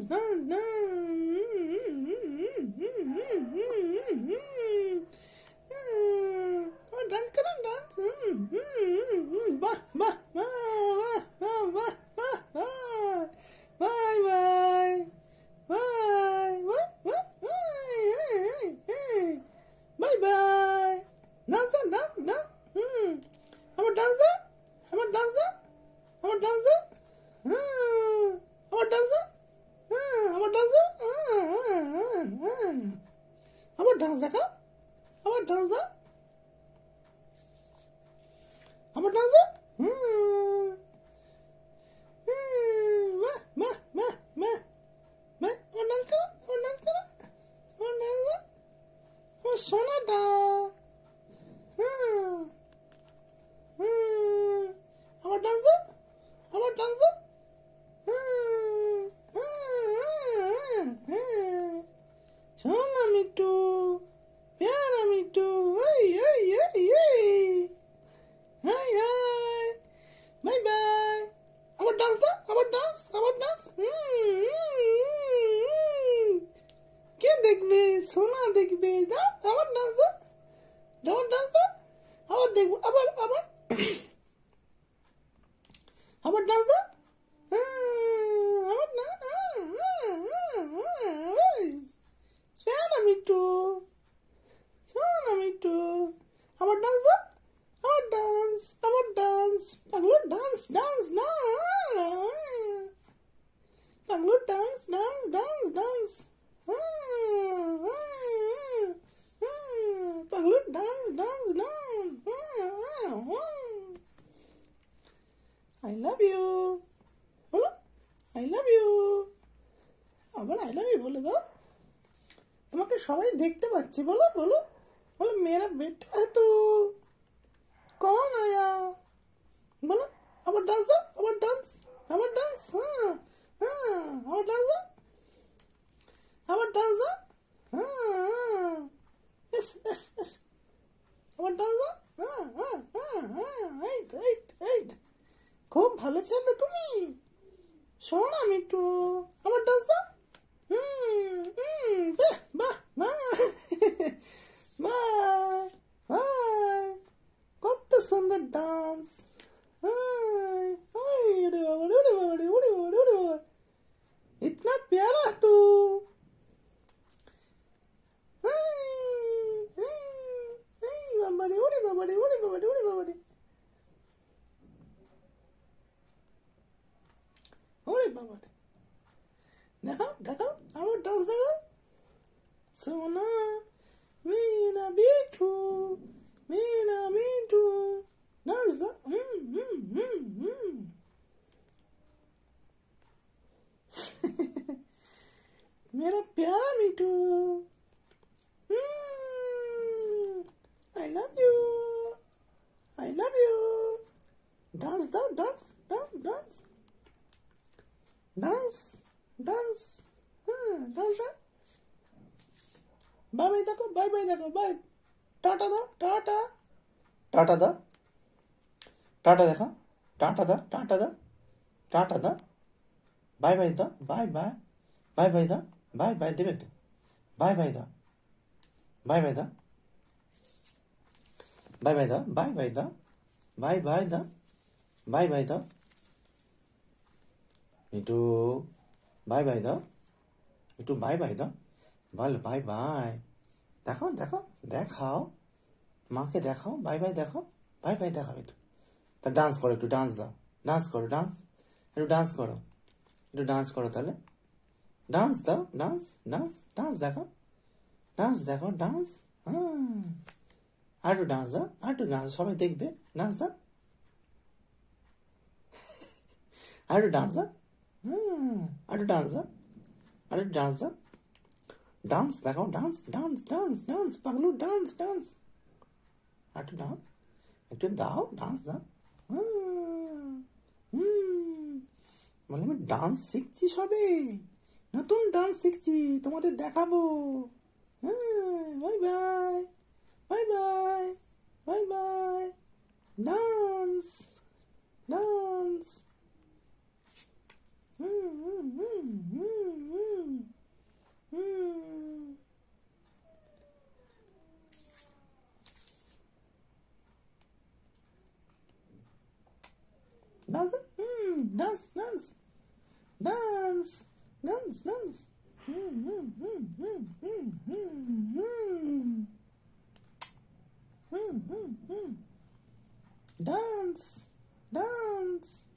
dance, dance, dance, dance. Bah, bah, bah, bah, bah, bah, bah. Bye, bye. Bye. What? Bye, bye. Dance, dance, dance. I'm a dancer. I'm a dancer. I'm a dancer. I'm a dancer. I'm a dancer. I'm a dancer. I'm a dancer. I'm a dancer. Sonata. I'm a dancer. I'm a dancer. Sona mitu, pyara mitu, hey, hey, hey, hey, hi, hi, bye, bye. I'm a dancer. I'm a dance. I'm a dance. কে দেখবে? সোনা দেখবে। না, আমার dancer. আমার dancer. আবার দেখবো। আবার আমার dancer. আমার না। Shana mitu. Shana mitu. Our dancer. Our dance. Our dance. Paglu dance. Dance. Paglu dance. Dance. Dance. Dance. Paglu dance. Dance. Dance. I love you. Hello. I love you. আবার I love you বলে দাও। তোমাকে সবাই দেখতে পাচ্ছে। বলো বলো বলো মেরা বেটা है तू कौन आया বলো আবার ডান্স আবার ডান্স আবার ডান্স আবার ডান্স আবার ডান্স এস এস এস আবার ডান্স এই খুব ভালো ছেলে তুমি শোনো আমি একটু আবার ডান্স কত সুন্দর ডান্স इतना प्यारा तू बाबारे ओरे बाबारे ओरे बाबारे ओरे बाबारे ओरे बाबारे देखाओ देखाओ और डांस देखाओ सोना मेरा बेटू डांस दो मेरा प्यारा मीठू I love you डांस दो dance dance dance dance dance dance दो बाय बाय देखो बाय टाटा दो टाटा दो टाटा देखो टाटा दो बाय बाय दो बाय दो बाय देवे तो बाय दो बाय दो इटू बाय दो बोल बाय देखाओ माँ के देखाओ बाय देखाओ देखाओ इटू तो डांस करो एकटू डांस करो ताहले डांस दाओ डांस देखो डांस आटू डांस सबाई देखबे डांस दाओ आटू डांस दाओ डांस देखो डांस पगलू डांस आटू दाओ একটু দাও ডান্স দাও বলে আমি ডান্স শিখছি সবে নতুন ডান্স শিখছি তোমাদের দেখাবো bye bye dance Dance, dance, dance, dance, dance, dance. Dance, dance.